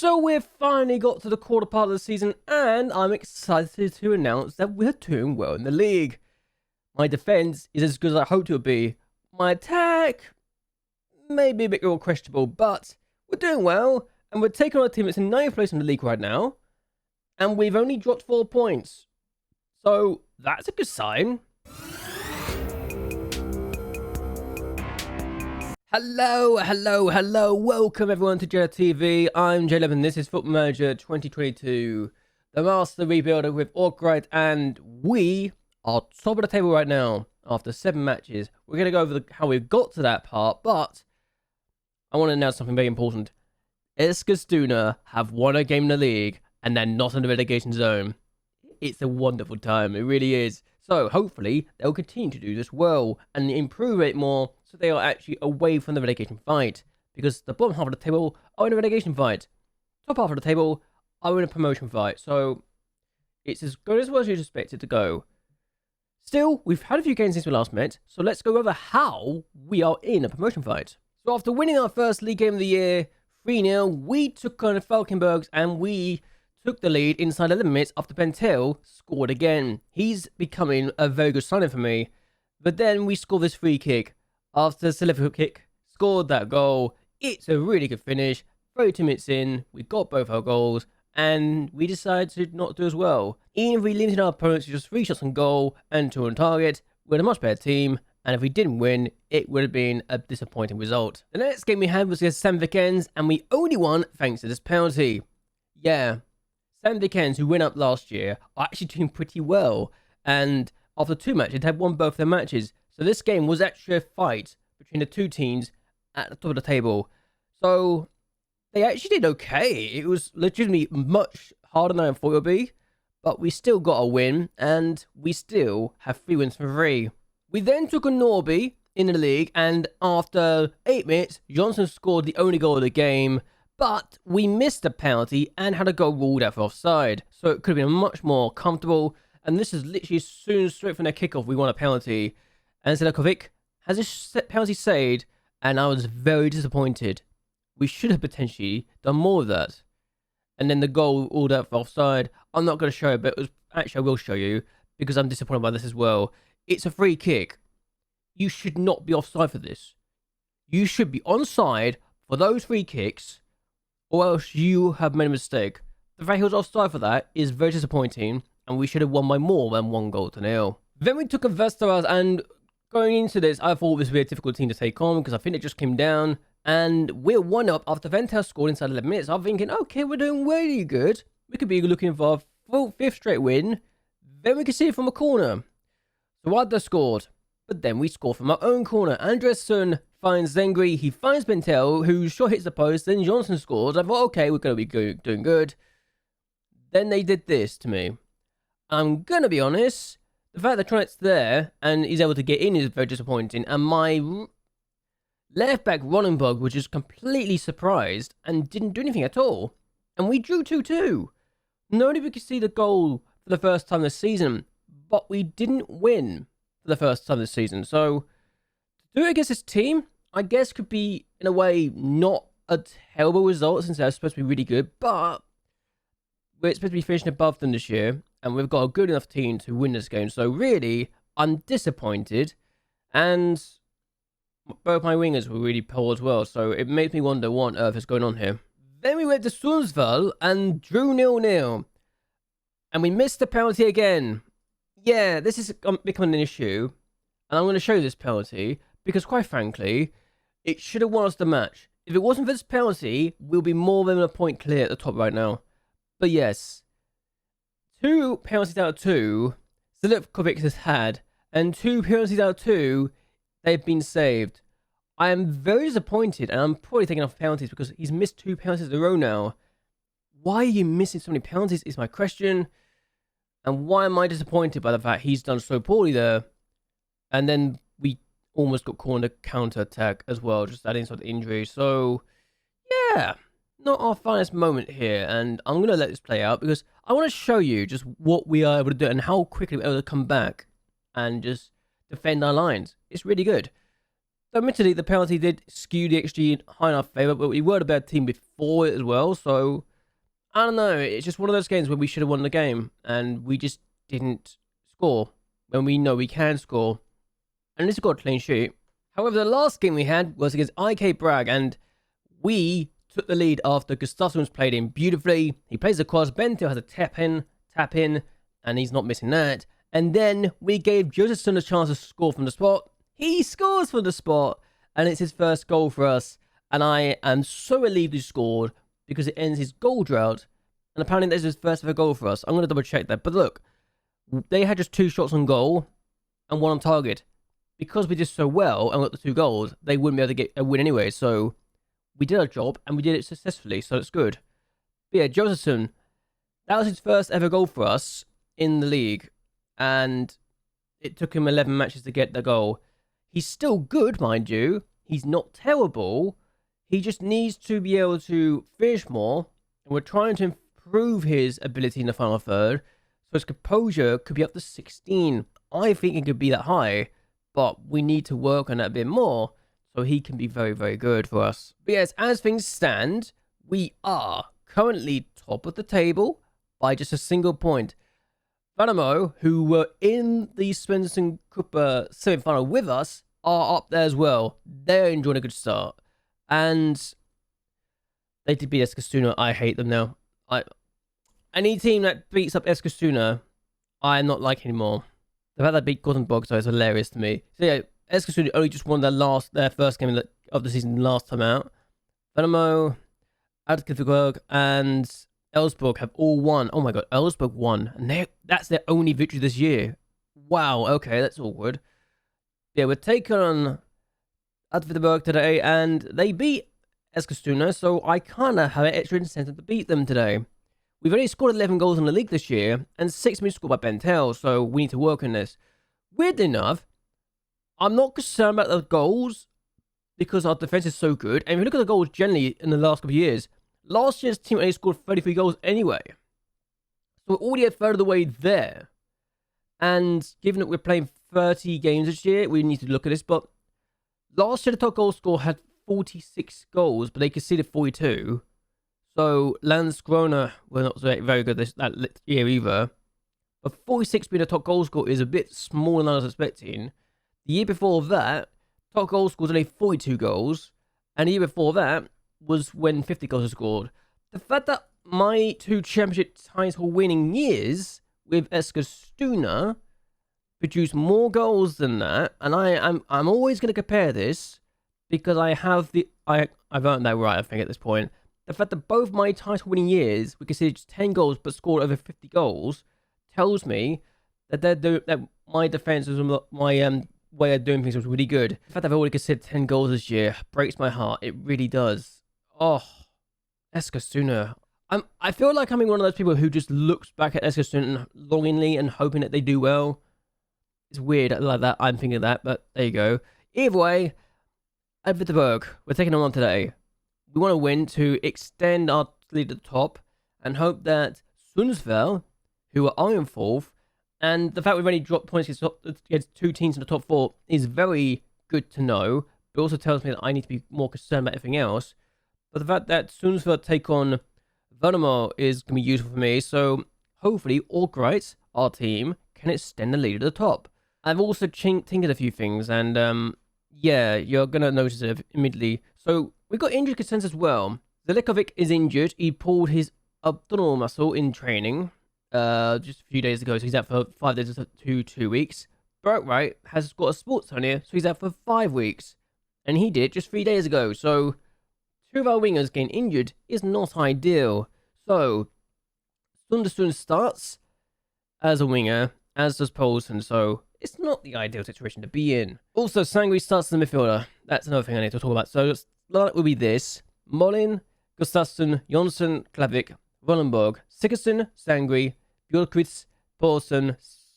So we've finally got to the quarter part of the season, and I'm excited to announce that we're doing well in the league. My defense is as good as I hoped it would be. My attack may be a bit more questionable, but we're doing well, and we're taking on a team that's in 9th place in the league right now, and we've only dropped 4 points. So that's a good sign. Hello. Welcome everyone to JLABTV. I'm JLAB and this is Football Manager 2022. The Master Rebuilder with Örgryte, and we are top of the table right now after 7 matches. We're going to go over how we got to that part, but I want to announce something very important. Eskilstuna have won a game in the league and they're not in the relegation zone. It's a wonderful time, it really is. So hopefully they'll continue to do this well and improve it more so they are actually away from the relegation fight. Because the bottom half of the table are in a relegation fight. Top half of the table are in a promotion fight. So it's as good as well as you'd expect it to go. Still, we've had a few games since we last met, so let's go over how we are in a promotion fight. So after winning our first league game of the year, 3-0, we took on the Falkenbergs and we took the lead inside 11 minutes after Bentel scored again. He's becoming a very good signing for me. But then we scored this free kick. After the Silver kick, scored that goal. It's a really good finish. 32 minutes in, we got both our goals, and we decided to not do as well. Even if we limited our opponents to just 3 shots on goal and 2 on target, we're a much better team, and if we didn't win, it would have been a disappointing result. The next game we had was against Sandvikens, and we only won thanks to this penalty. Yeah, Sandvikens, who went up last year, are actually doing pretty well, and after 2 matches, they had won both their matches. So this game was actually a fight between the 2 teams at the top of the table. So they actually did okay. It was legitimately much harder than I thought it would be, but we still got a win, and we still have 3 wins from 3. We then took on Norby in the league, and after 8 minutes, Johnson scored the only goal of the game, but we missed a penalty and had a goal ruled out for offside. So it could have been much more comfortable, and this is literally soon straight from their kickoff, we won a penalty. And Zelakovic has his penalty saved, and I was very disappointed. We should have potentially done more of that. And then the goal ruled out for offside. I'm not going to show it, but actually I will show you, because I'm disappointed by this as well. It's a free kick. You should not be offside for this. You should be onside for those free kicks, or else you have made a mistake. The fact he was offside for that is very disappointing, and we should have won by more than 1-0. Then we took a Vestaras, and going into this, I thought this would be a difficult team to take on because I think it just came down, and we're 1-up after Ventel scored inside 11 minutes. I'm thinking, okay, we're doing really good. We could be looking for a full 5th straight win. Then we can see it from a corner. So Wadda scored, but then we scored from our own corner. Andresson finds Zengri, he finds Bentel, who shot hits the post, then Johnson scores. I thought, okay, we're going to be doing good. Then they did this to me. I'm going to be honest, the fact that Tyrant's there and he's able to get in is very disappointing, and my left back Ronenberg was just completely surprised and didn't do anything at all. And we drew 2-2. Not only we could see the goal for the first time this season, but we didn't win for the first time this season. So to do it against this team, I guess could be, in a way, not a terrible result since they're supposed to be really good, but we're supposed to be finishing above them this year, and we've got a good enough team to win this game. So really, I'm disappointed, and both my wingers were really poor as well, so it makes me wonder what on earth is going on here. Then we went to Sundsvall and drew 0-0, and we missed the penalty again. Yeah, this is becoming an issue, and I'm going to show you this penalty, because quite frankly, it should have won us the match. If it wasn't for this penalty, we'll be more than a point clear at the top right now. But yes, 2 penalties out of 2 Zelakovic has had, and 2 penalties out of 2 they've been saved. I am very disappointed, and I'm probably taking off penalties because he's missed 2 penalties in a row now. Why are you missing so many penalties is my question. And why am I disappointed by the fact he's done so poorly there? And then we almost got caught in a counter-attack as well, just adding sort of injury. So, yeah, not our finest moment here. And I'm going to let this play out because I want to show you just what we are able to do and how quickly we're able to come back and just defend our lines. It's really good. So admittedly, the penalty did skew the XG high in our favour, but we were the better team before it as well, so I don't know. It's just one of those games where we should have won the game, and we just didn't score when we know we can score. And this got a clean sheet. However, the last game we had was against IK Bragg, and we took the lead after Gustafsson's played in beautifully. He plays across, Bento has a tap in, and he's not missing that. And then we gave Josephson a chance to score from the spot. He scores from the spot, and it's his first goal for us. And I am so relieved he scored, because it ends his goal drought. And apparently that's his first ever goal for us. I'm going to double check that. But look, they had just 2 shots on goal and 1 on target. Because we did so well and got the 2 goals, they wouldn't be able to get a win anyway. So we did our job and we did it successfully. So it's good. But yeah, Josephson, that was his first ever goal for us in the league. And it took him 11 matches to get the goal. He's still good, mind you. He's not terrible. He just needs to be able to finish more. And we're trying to improve his ability in the final third. So his composure could be up to 16. I think it could be that high. But we need to work on that a bit more. So he can be very, very good for us. But yes, as things stand, we are currently top of the table by just a single point. Vanamo, who were in the Svensson Cup semi-final with us, are up there as well. They're enjoying a good start. And they did beat Eskilstuna. I hate them now. Any team that beats up Eskilstuna, I'm not like anymore. The fact that they beat Gothenburg so is hilarious to me. So yeah, Eskilstuna only just won their first game of the season last time out. Värnamo, Adkirkberg, and Elfsborg have all won. Oh my god, Elfsborg won. And that's their only victory this year. Wow, okay, that's awkward. Yeah, we're taking on Åtvidaberg today, and they beat Eskilstuna, so I kind of have an extra incentive to beat them today. We've only scored 11 goals in the league this year, and 6 been scored by Bentel, so we need to work on this. Weirdly enough, I'm not concerned about the goals, because our defense is so good, and if you look at the goals generally in the last couple of years, last year's team only scored 33 goals anyway. So we're already a third of the way there. And given that we're playing 30 games this year, we need to look at this, but last year the top goal scorer had 46 goals, but they conceded 42. So Landskrona were not very good that year either. But 46 being a top goal scorer is a bit smaller than I was expecting. The year before that, top goal scorer was only 42 goals. And the year before that was when 50 goals were scored. The fact that my 2 championship title winning years with Eskilstuna produced more goals than that, and I'm always going to compare this because I've earned that right, I think, at this point. The fact that both my title-winning years, we considered just 10 goals but scored over 50 goals, tells me that that my defense was my way of doing things was really good. The fact that I've already considered 10 goals this year breaks my heart. It really does. Oh, Eskilstuna. I feel like I'm one of those people who just looks back at Eskilstuna longingly and hoping that they do well. It's weird like that. I'm thinking that, but there you go. Either way, at Vitterberg, we're taking on today. We want to win to extend our lead at the top and hope that Sundsvall, who are iron 4th, and the fact we've only dropped points against 2 teams in the top 4 is very good to know, but also tells me that I need to be more concerned about everything else. But the fact that Sundsvall take on Värnamo is going to be useful for me, so hopefully Örgryte, our team, can extend the lead at the top. I've also tinkered a few things, and yeah, you're going to notice it immediately. So we got injured concerns as well. Zelikovic is injured. He pulled his abdominal muscle in training just a few days ago, so he's out for 5 days to 2 weeks. Bergwright has got a sports hernia, so he's out for 5 weeks. And he did just 3 days ago, so 2 of our wingers getting injured is not ideal. So, Sunderstund starts as a winger, as does Poulsen, so it's not the ideal situation to be in. Also, Sangri starts as a midfielder. That's another thing I need to talk about. So, that will be this. Molin, Gustafsson, Jonsson, Klavik, Wallenborg, Sigurdsson, Sangri, Björkvist, Poulsen,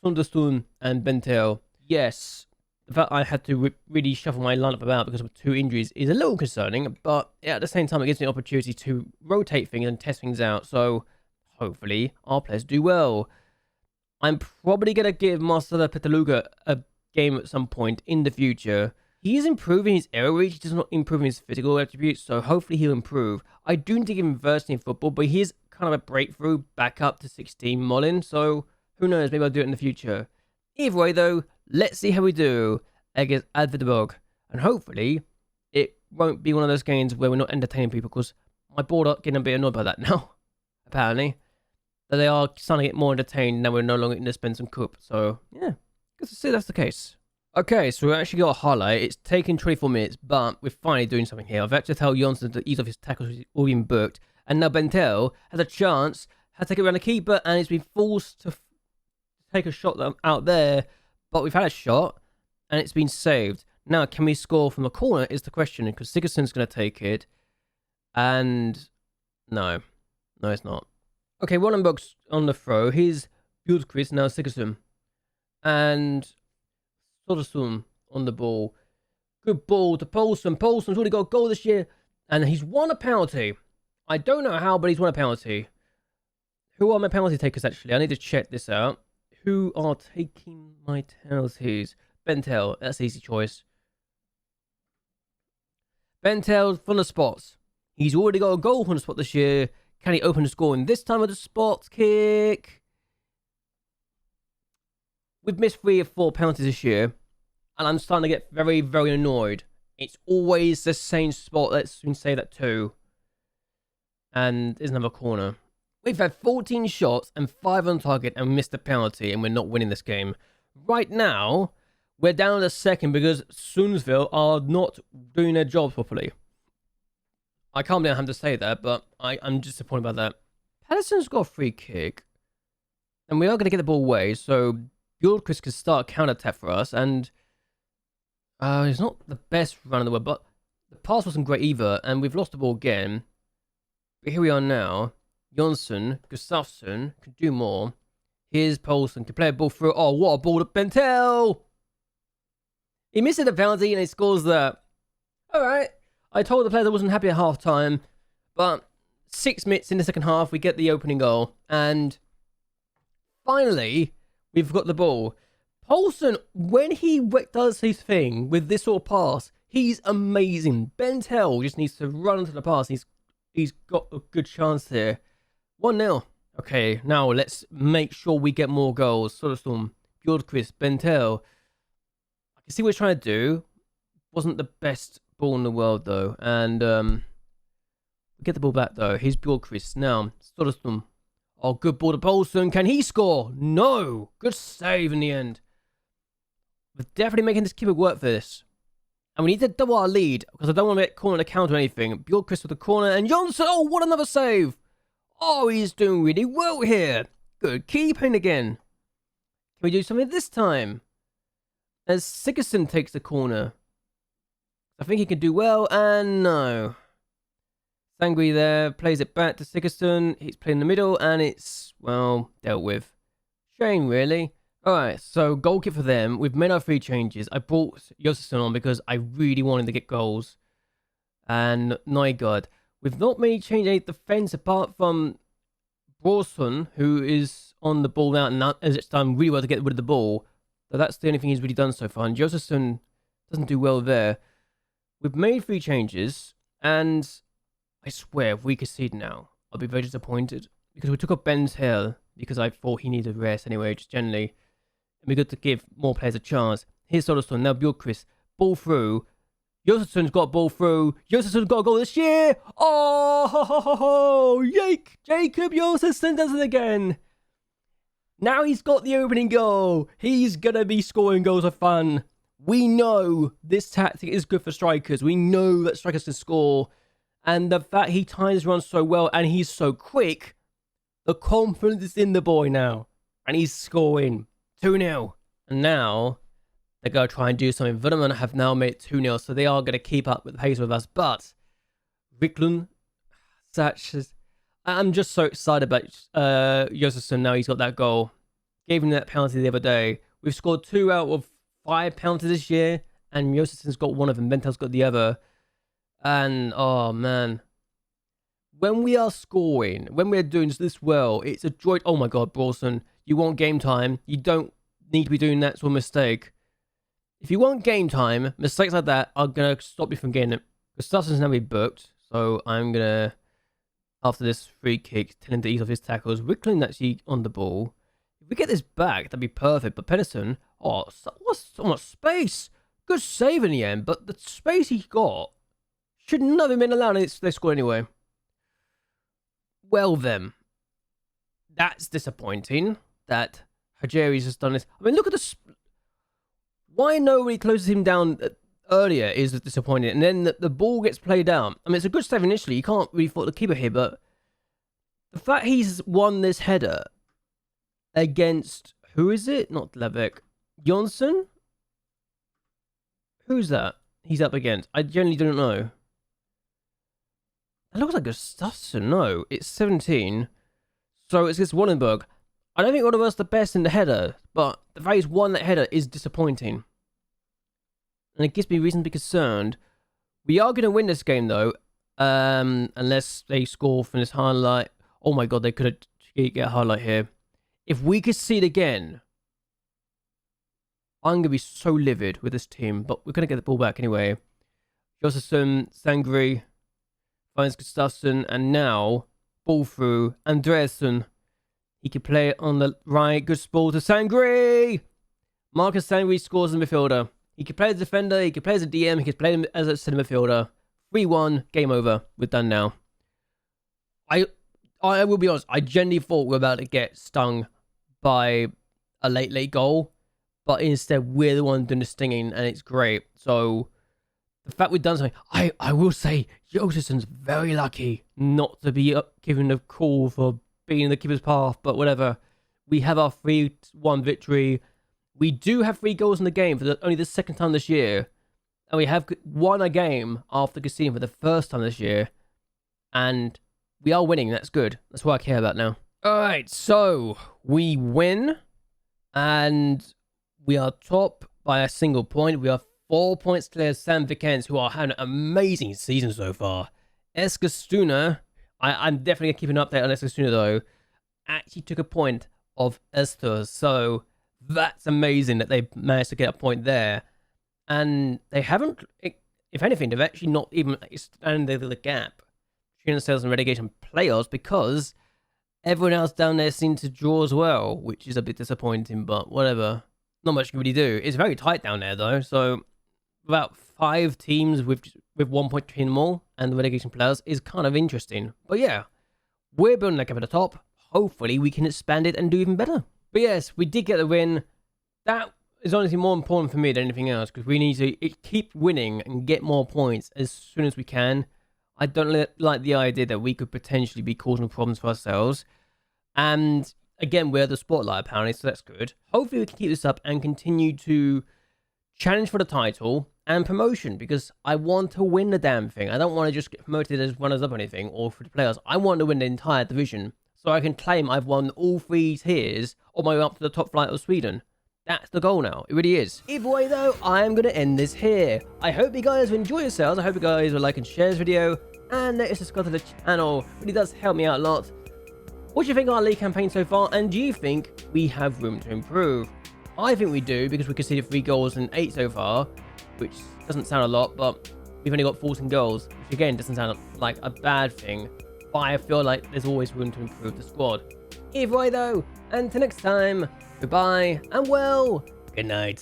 Sunderstund, and Bentel. Yes, the fact I had to really shuffle my lineup about because of 2 injuries is a little concerning, but at the same time, it gives me an opportunity to rotate things and test things out, so hopefully our players do well. I'm probably going to give Marcelo Petaluga a game at some point in the future, He is improving his error reach, he does not improve his physical attributes, so hopefully he'll improve. I do need to give him versity in football, but he is kind of a breakthrough back up to 16 Molin, so who knows, maybe I'll do it in the future. Either way though, let's see how we do against Åtvidaberg, and hopefully it won't be one of those games where we're not entertaining people, because my board are getting a bit annoyed by that now, apparently. That they are starting to get more entertained now we're no longer in the Spence and Cup, so yeah, good to see that's the case. Okay, so we actually got a highlight. It's taken 24 minutes, but we're finally doing something here. I've had to tell Jonsson to ease off his tackles, he's already been booked. And now Bentel has a chance, has to take it around the keeper, and he's been forced to take a shot out there. But we've had a shot, and it's been saved. Now, can we score from the corner is the question, because Sigurdsson's going to take it. And no, it's not. Okay, Wallenberg's on the throw. Here's Björkqvist, now Sigurdsson. And Soderstrom on the ball. Good ball to Poulsen. Poulsen's already got a goal this year. And he's won a penalty. I don't know how, but he's won a penalty. Who are my penalty takers, actually? I need to check this out. Who are taking my penalties? Bentel. That's an easy choice. Bentel from the spots. He's already got a goal from the spot this year. Can he open the score in this time with the spots kick? We've missed 3 or 4 penalties this year, and I'm starting to get very, very annoyed. It's always the same spot that's been saved at 2. And there's another corner. We've had 14 shots and 5 on target and missed a penalty, and we're not winning this game. Right now, we're down to 2nd because Sundsvall are not doing their job properly. I can't believe I have to say that, but I'm disappointed about that. Patterson's got a free kick, and we are going to get the ball away, so Björkqvist can start a counter-attack for us, and it's not the best run in the world, but the pass wasn't great either, and we've lost the ball again. But here we are now. Jonsson, Gustafsson can do more. Here's Poulsen, can play a ball through. Oh, what a ball to Bentel! He misses the penalty and he scores that. Alright, I told the players I wasn't happy at half-time, but 6 minutes in the second half, we get the opening goal, and finally, we've got the ball. Poulsen, when he does his thing with this sort of pass, he's amazing. Bentel just needs to run into the pass. He's got a good chance here. 1-0. Okay, now let's make sure we get more goals. Soderstrom, Björkqvist, Bentel. I can see what he's trying to do. Wasn't the best ball in the world, though. And we get the ball back, though. Here's Björkqvist. Now, Soderstrom. Oh, good ball to Poulsen. Can he score? No. Good save in the end. We're definitely making this keeper work for this. And we need to double our lead, because I don't want to get corner to counter anything. Björkqvist with the corner, and Jonsson, oh, what another save! Oh, he's doing really well here. Good keeping again. Can we do something this time? As Sigurdsson takes the corner. I think he can do well, and no. Sangui there, plays it back to Sigurdsson. He's playing in the middle, and it's, well, dealt with. Shame, really. Alright, so goal kick for them. We've made our 3 changes. I brought Josefsson on because I really wanted to get goals. And Nygaard. We've not made change any defence apart from Brorsson, who is on the ball now and has done really well to get rid of the ball. So that's the only thing he's really done so far. And Josefsson doesn't do well there. We've made 3 changes, and I swear, if we concede now, I'll be very disappointed. Because we took up Ben's Hill, because I thought he needed rest anyway, just generally. It'd be good to give more players a chance. Here's Soderstrom, now Björkqvist. Ball through. Josefsson's got a ball through. Josefsson's got a goal this year. Oh, ho, ho, ho, ho. Yake. Jacob Josefsson does it again. Now he's got the opening goal. He's going to be scoring goals for fun. We know this tactic is good for strikers. We know that strikers can score. And the fact he times runs so well and he's so quick, the confidence is in the boy now. And he's scoring 2-0. And now they're going to try and do something. Vudderman have now made 2-0, so they are going to keep up with the pace with us. But Wiklund, I'm just so excited about Josefsson now. He's got that goal. Gave him that penalty the other day. We've scored 2 out of 5 penalties this year, and Josefsson's got one of them. Bentel's got the other. And, oh, man. When we are scoring, when we're doing this well, it's a joy. Oh, my God, Brorsson. You want game time. You don't need to be doing that sort of mistake. If you want game time, mistakes like that are going to stop you from getting it. Gustafsson's now be booked, so I'm going to, after this free kick, tell him to ease off his tackles. Wickling actually on the ball. If we get this back, that'd be perfect. But Pedersen, what's so much space? Good save in the end, but the space he got should never have been allowed, and they scored anyway. Well then, that's disappointing that Hajeri's just done this. I mean, look at this. Why nobody closes him down earlier is disappointing. And then the ball gets played out. I mean, it's a good save initially. You can't really fault the keeper here, but the fact he's won this header against, who is it? Not Levek. Jonsson? Who's that he's up against? I generally don't know. It looks like Gustafsson. No, it's 17. So it's against Wallenberg. I don't think one of us the best in the header, but the fact he's won that header is disappointing. And it gives me reason to be concerned. We are going to win this game, though, unless they score from this highlight. Oh my god, they could get a highlight here. If we could see it again, I'm going to be so livid with this team, but we're going to get the ball back anyway. Josefsson, Sangri, finds Gustafsson, and now, ball through, Andreasson. He can play it on the right, good ball to Sangri! Marcus Sangri scores as a midfielder. He can play as a defender, he can play as a DM, he can play as a centre midfielder. 3-1, game over. We're done now. I will be honest, I genuinely thought we were about to get stung by a late goal, but instead we're the one doing the stinging, and it's great. So the fact we've done something, I will say Josefsson's very lucky not to be given a call for being in the keeper's path, but whatever. We have our 3-1 victory. We do have 3 goals in the game for only the second time this year, and we have won a game after conceding for the first time this year, and we are winning. That's good. That's what I care about now. All right, so we win, and we are top by a single point. We are 4 points clear of San Vicente, who are having an amazing season so far. Eskilstuna, I'm definitely going to keep an update on Eskilstuna, though, actually took a point of Estos, so that's amazing that they managed to get a point there. And they haven't, if anything, they've actually not even expanded the gap between themselves and relegation playoffs, because everyone else down there seemed to draw as well, which is a bit disappointing, but whatever. Not much you can really do. It's very tight down there, though, so about 5 teams with 1 point between them all and the relegation players is kind of interesting. But yeah, we're building that gap at the top. Hopefully we can expand it and do even better. But yes, we did get the win. That is honestly more important for me than anything else, because we need to keep winning and get more points as soon as we can. I don't like the idea that we could potentially be causing problems for ourselves. And again, we're the spotlight apparently, so that's good. Hopefully we can keep this up and continue to challenge for the title and promotion, because I want to win the damn thing. I don't want to just get promoted as runners-up or anything, or for the players. I want to win the entire division, so I can claim I've won all 3 tiers all my way up to the top flight of Sweden. That's the goal now. It really is. Either way, though, I am going to end this here. I hope you guys enjoy yourselves. I hope you guys will like and share this video, and notice subscribe to the channel. It really does help me out a lot. What do you think of our league campaign so far, and do you think we have room to improve? I think we do, because we conceded 3 goals and 8 so far, which doesn't sound a lot, but we've only got 14 goals, which again doesn't sound like a bad thing, but I feel like there's always room to improve the squad. Either way though, until next time, goodbye, and well, good night.